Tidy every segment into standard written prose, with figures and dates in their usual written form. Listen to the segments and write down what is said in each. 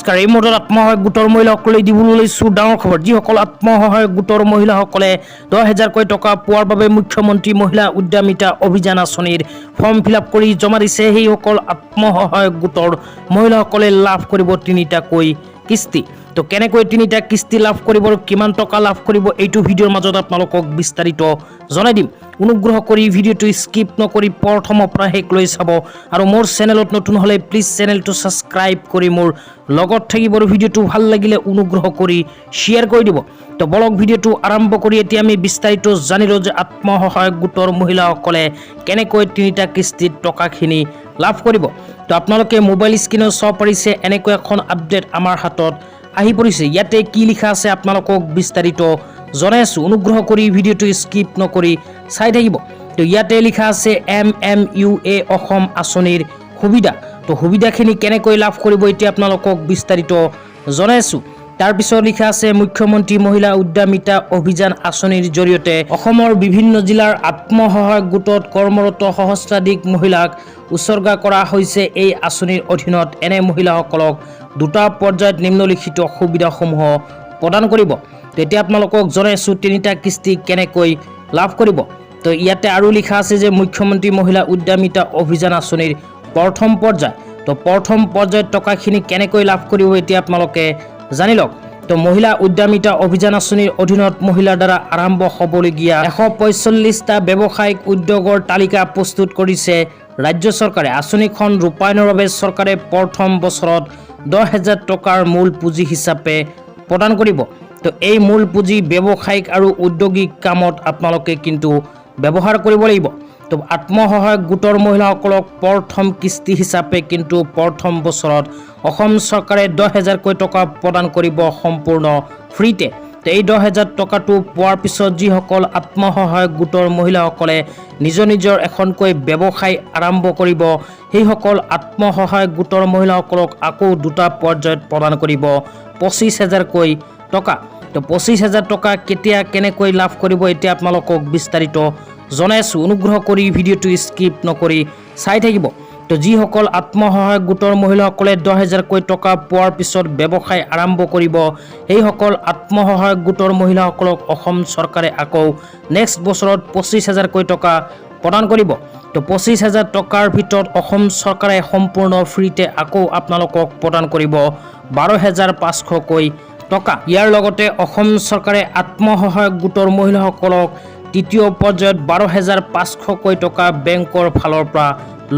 নমস্কাৰ, এই মুহূৰ্তত আত্মসহায়ক গোটৰ মহিলাসকলে দিবলৈ লৈছোঁ ডাঙৰ খবৰ। যিসকল আত্মসহায়ক গোটৰ মহিলাসকলে 10,000কৈ টকা পোৱাৰ বাবে মুখ্যমন্ত্ৰী মহিলা উদ্যমিতা অভিযান আঁচনিৰ ফৰ্ম ফিল-আপ কৰি জমা দিছে, সেইসকল আত্মসহায়ক গোটৰ মহিলাসকলে লাভ কৰিব 3টাকৈ কিস্তি। তো কেনেকৈ 3টা কিস্তি লাভ কৰিব আৰু কিমান টকা লাভ কৰিব এইটো ভিডিঅ'ৰ মাজত আপোনালোকক বিস্তাৰিত জনাই দিম। অনুগ্ৰহ কৰি ভিডিঅ'টো স্কিপ নকৰি প্ৰথমৰ পৰা শেষলৈ চাব আৰু মোৰ চেনেলত নতুন হ'লে প্লিজ চেনেলটো ছাবস্ক্ৰাইব কৰি মোৰ লগত থাকিব আৰু ভিডিঅ'টো ভাল লাগিলে অনুগ্ৰহ কৰি শ্বেয়াৰ কৰি দিব। তো বলক ভিডিঅ'টো আৰম্ভ কৰি এতিয়া আমি বিস্তাৰিত জানি লওঁ যে আত্মসহায়ক গোটৰ মহিলাসকলে কেনেকৈ 3টা কিস্তিত টকাখিনি লাভ কৰিব। তো আপোনালোকে মোবাইল স্ক্ৰীনত চাব পাৰিছে এনেকৈ এখন আপডেট আমাৰ হাতত আহি পৰিছে। ইয়াতে কি লিখা আছে আপোনালোকক বিস্তাৰিত জনাই আছোঁ, অনুগ্ৰহ কৰি ভিডিঅ'টো স্কিপ নকৰি চাই থাকিব। তো ইয়াতে লিখা আছে MMUA অসম আঁচনিৰ সুবিধা। তো সুবিধাখিনি কেনেকৈ লাভ কৰিব এতিয়া আপোনালোকক বিস্তাৰিত জনাই আছোঁ। তাৰপিছত লিখা আছে মুখ্যমন্ত্ৰী মহিলা উদ্যমিতা অভিযান আঁচনিৰ জৰিয়তে অসমৰ বিভিন্ন জিলাৰ আত্মসহায়ক গোটত কৰ্মৰত সহস্ৰাধিক মহিলাক উৎসৰ্গা কৰা হৈছে। এই আঁচনিৰ অধীনত এনে মহিলাসকলক 2টা পৰ্যায়ত নিম্নলিখিত সুবিধাসমূহ প্ৰদান কৰিব। তো এতিয়া আপোনালোকক জনাই আছোঁ 3টা কিস্তি কেনেকৈ লাভ কৰিব। তো ইয়াতে আৰু লিখা আছে যে মুখ্যমন্ত্ৰী মহিলা উদ্যমিতা অভিযান আঁচনিৰ প্ৰথম পৰ্যায়। তো প্ৰথম পৰ্যায়ত টকাখিনি কেনেকৈ লাভ কৰিব এতিয়া আপোনালোকে জানি লওক। তো মহিলা উদ্যমিতা অভিযান আঁচনিৰ অধীনত মহিলাৰ দ্বাৰা আৰম্ভ হ'বলগীয়া 145টা ব্যৱসায়িক উদ্যোগৰ তালিকা প্ৰস্তুত কৰিছে ৰাজ্য চৰকাৰে। আঁচনিখন ৰূপায়ণৰ বাবে চৰকাৰে প্ৰথম বছৰত 10,000 টকাৰ মূল পুঁজি হিচাপে প্ৰদান কৰিব। তো এই মূল পুঁজি ব্যৱসায়িক আৰু ঔদ্যোগিক কামত আপোনালোকে কিন্তু ব্যৱহাৰ কৰিব লাগিব। তো আত্মসহায়ক গোটৰ মহিলাসকলক প্ৰথম কিস্তি হিচাপে কিন্তু প্ৰথম বছৰত অসম চৰকাৰে 10,000কৈ টকা প্ৰদান কৰিব সম্পূৰ্ণ ফ্ৰীতে। তো এই 10,000 টকাটো পোৱাৰ পিছত যিসকল আত্মসহায়ক গোটৰ মহিলাসকলে নিজৰ এখনকৈ ব্যৱসায় আৰম্ভ কৰিব, সেইসকল আত্মসহায়ক গোটৰ মহিলাসকলক আকৌ 2টা পৰ্যায়ত প্ৰদান কৰিব 25,000কৈ টকা। তো 25,000 টকা কেতিয়া কেনেকৈ লাভ কৰিব এতিয়া আপোনালোকক বিস্তাৰিত জনাই আছোঁ, অনুগ্ৰহ কৰি ভিডিঅ'টো স্কিপ নকৰি চাই থাকিব। তো যিসকল আত্মসহায়ক গোটৰ মহিলাসকলে 10,000কৈ টকা পোৱাৰ পিছত ব্যৱসায় আৰম্ভ কৰিব, সেইসকল আত্মসহায়ক গোটৰ মহিলাসকলক অসম চৰকাৰে আকৌ নেক্সট বছৰত 25,000কৈ টকা প্ৰদান কৰিব। তো 25,000 টকাৰ ভিতৰত অসম চৰকাৰে সম্পূৰ্ণ ফ্ৰীতে আকৌ আপোনালোকক প্ৰদান কৰিব 12,500কৈ টকা। ইয়াৰ লগতে অসম চৰকাৰে আত্মসহায়ক গোটৰ মহিলাসকলক তৃতীয় পৰ্যায়ত 12,500কৈ টকা বেংকৰ ফালৰ পৰা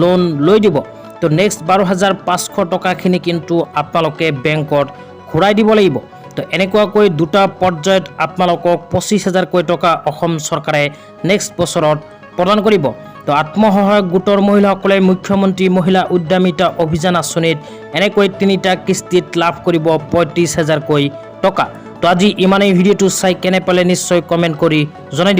লোন লৈ দিব। তো নেক্সট 12,500 টকাখিনি কিন্তু আপোনালোকে বেংকত ঘূৰাই দিব লাগিব। তো এনেকুৱাকৈ 2টা পৰ্যায়ত আপোনালোকক 25,000কৈ টকা অসম চৰকাৰে নেক্সট বছৰত প্ৰদান কৰিব। তো আত্মসহায়ক গোটৰ মহিলাসকলে মুখ্যমন্ত্ৰী মহিলা উদ্যমিতা অভিযান আঁচনিত এনেকৈ 3টা কিস্তিত লাভ কৰিব 35,000কৈ টকা। তো আজি ইমানেই। ভিডিঅ'টো চাই কেনে পালে নিশ্চয় কমেণ্ট কৰি জনাই